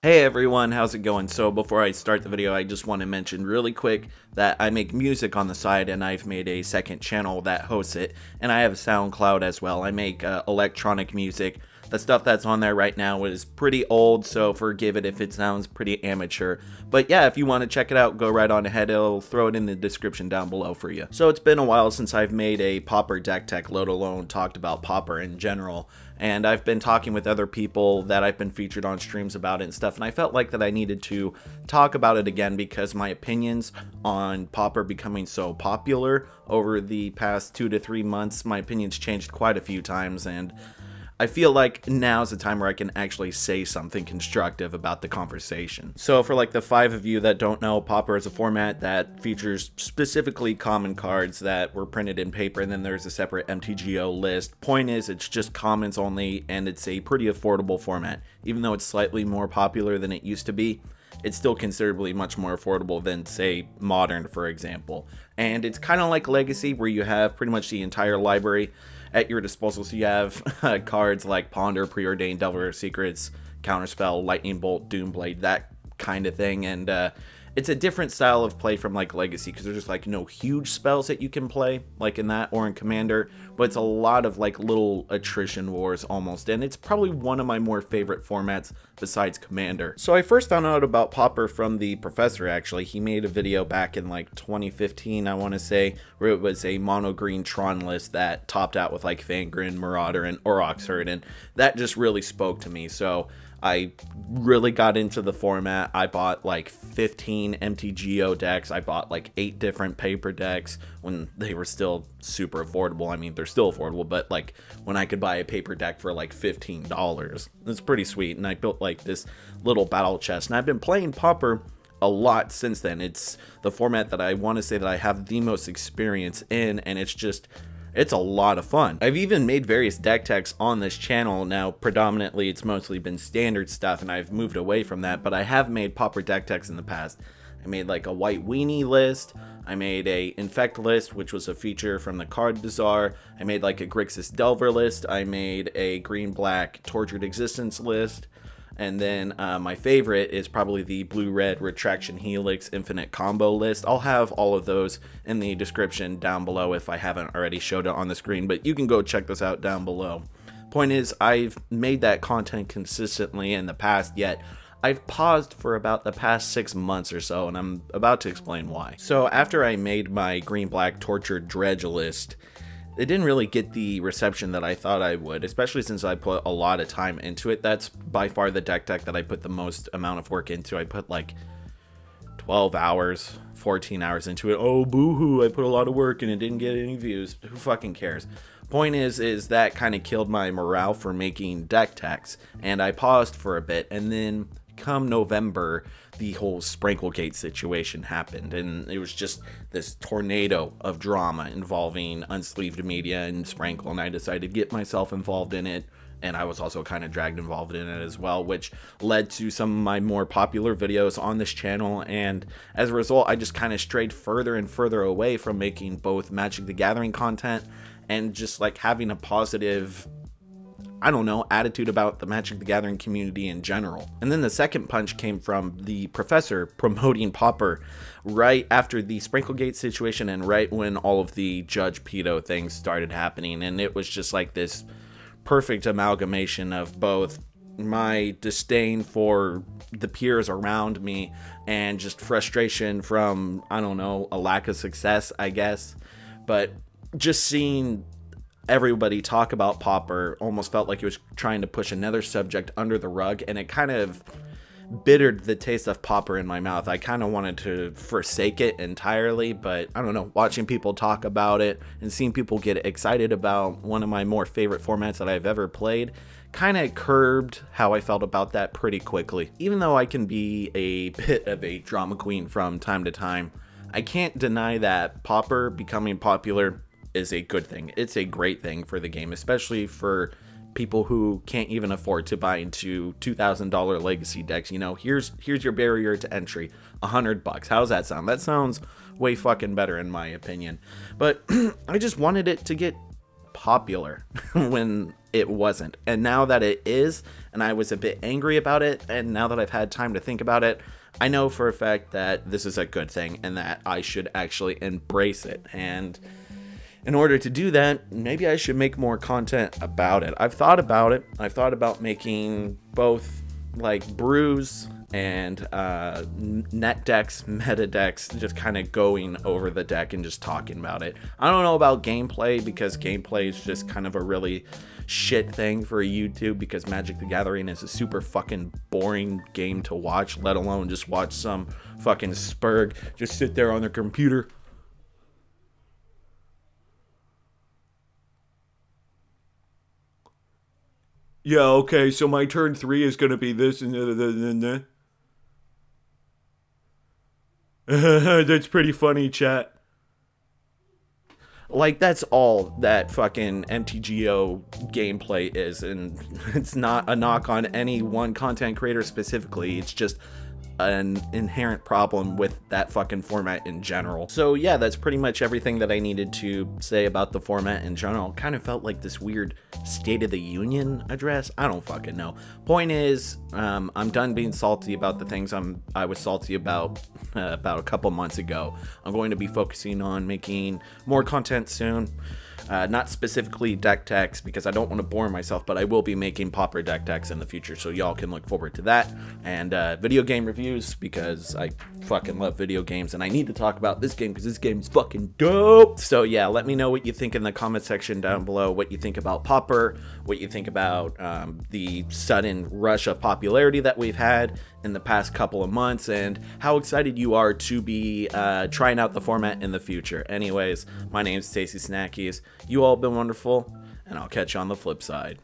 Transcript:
Hey everyone, how's it going? So before I start the video, I just want to mention really quick that I make music on the side and I've made a second channel that hosts it, and I have SoundCloud as well. I make electronic music. The stuff that's on there right now is pretty old, so forgive it if it sounds pretty amateur. But yeah, if you want to check it out, go right on ahead. I'll throw it in the description down below for you. So it's been a while since I've made a Pauper deck tech, let alone talked about Pauper in general. And I've been talking with other people that I've been featured on streams about it and stuff, and I felt like that I needed to talk about it again because my opinions on Pauper becoming so popular over the past 2 to 3 months, my opinions changed quite a few times, and I feel like now's the time where I can actually say something constructive about the conversation. So for like the 5 of you that don't know, Pauper is a format that features specifically common cards that were printed in paper, and then there's a separate MTGO list. Point is, it's just commons only, and it's a pretty affordable format. Even though it's slightly more popular than it used to be, it's still considerably much more affordable than, say, Modern, for example. And it's kind of like Legacy, where you have pretty much the entire library at your disposal. So you have cards like Ponder, Preordained, Delver Secrets, Counterspell, Lightning Bolt, Doomblade, that kind of thing. And it's a different style of play from like Legacy, because there's just like no huge spells that you can play like in that or in Commander, but it's a lot of like little attrition wars almost, and it's probably one of my more favorite formats besides Commander. So I first found out about Pauper from the professor. Actually, he made a video back in like 2015, I want to say, where it was a mono green Tron list that topped out with like Fangren, Marauder, and Aurochs Herd, and that just really spoke to me. So I really got into the format. I bought like 15 MTGO decks. I bought like 8 different paper decks when they were still super affordable. I mean, they're still affordable, but like when I could buy a paper deck for like $15, it's pretty sweet. And I built like this little battle chest, and I've been playing Pauper a lot since then. It's the format that I want to say that I have the most experience in, and it's a lot of fun. I've even made various deck techs on this channel. Now, predominantly, it's mostly been standard stuff, and I've moved away from that, but I have made Pauper deck techs in the past. I made like a White Weenie list. I made a Infect list, which was a feature from the Card Bazaar. I made like a Grixis Delver list. I made a Green-Black Tortured Existence list. And then my favorite is probably the Blue-Red Retraction Helix Infinite Combo list. I'll have all of those in the description down below if I haven't already showed it on the screen, but you can go check this out down below. Point is, I've made that content consistently in the past, yet I've paused for about the past 6 months or so, and I'm about to explain why. So after I made my Green-Black Tortured Dredge list, it didn't really get the reception that I thought I would, especially since I put a lot of time into it. That's by far the deck tech that I put the most amount of work into. I put like 12 hours, 14 hours into it. Oh, boo-hoo, I put a lot of work and it didn't get any views. Who fucking cares? Point is that kind of killed my morale for making deck techs, and I paused for a bit, and then come November, the whole Sprinklegate situation happened, and it was just this tornado of drama involving Unsleeved Media and Sprinkle, and I decided to get myself involved in it, and I was also kind of dragged involved in it as well, which led to some of my more popular videos on this channel. And as a result, I just kind of strayed further and further away from making both Magic the Gathering content and just like having a positive, I don't know, attitude about the Magic the Gathering community in general. And then the second punch came from the professor promoting Pauper right after the Sprinklegate situation and right when all of the Judge Pedo things started happening. And it was just like this perfect amalgamation of both my disdain for the peers around me and just frustration from, I don't know, a lack of success, I guess. But just seeing everybody talk about Pauper almost felt like it was trying to push another subject under the rug, and it kind of bittered the taste of Pauper in my mouth. I kind of wanted to forsake it entirely, but I don't know, watching people talk about it and seeing people get excited about one of my more favorite formats that I've ever played kind of curbed how I felt about that pretty quickly. Even though I can be a bit of a drama queen from time to time, I can't deny that Pauper becoming popular is a good thing. It's a great thing for the game, especially for people who can't even afford to buy into $2,000 legacy decks. You know, here's your barrier to entry, $100. How's that sound? That sounds way fucking better in my opinion. But I just wanted it to get popular when it wasn't. And now that it is, and I was a bit angry about it, and now that I've had time to think about it, I know for a fact that this is a good thing and that I should actually embrace it. And in order to do that, maybe I should make more content about it. I've thought about it. I've thought about making both like brews and net decks, meta decks, just kind of going over the deck and just talking about it. I don't know about gameplay, because gameplay is just kind of a really shit thing for YouTube, because Magic the Gathering is a super fucking boring game to watch, let alone just watch some fucking spurg just sit there on their computer. Yeah, okay, so my turn 3 is gonna be this and that. That's pretty funny, chat. Like, that's all that fucking MTGO gameplay is, and it's not a knock on any one content creator specifically, it's just an inherent problem with that fucking format in general. So yeah, that's pretty much everything that I needed to say about the format in general. Kind of felt like this weird State of the Union address. I don't fucking know. Point is, I'm done being salty about the things I was salty about a couple months ago. I'm going to be focusing on making more content soon. Not specifically deck techs, because I don't want to bore myself, but I will be making Pauper deck techs in the future, so y'all can look forward to that. And video game reviews, because I fucking love video games, and I need to talk about this game, because this game is fucking dope. So yeah, let me know what you think in the comment section down below, what you think about Pauper, what you think about the sudden rush of popularity that we've had in the past couple of months, and how excited you are to be trying out the format in the future. Anyways, my name's Tasty Snackies. You all have been wonderful, and I'll catch you on the flip side.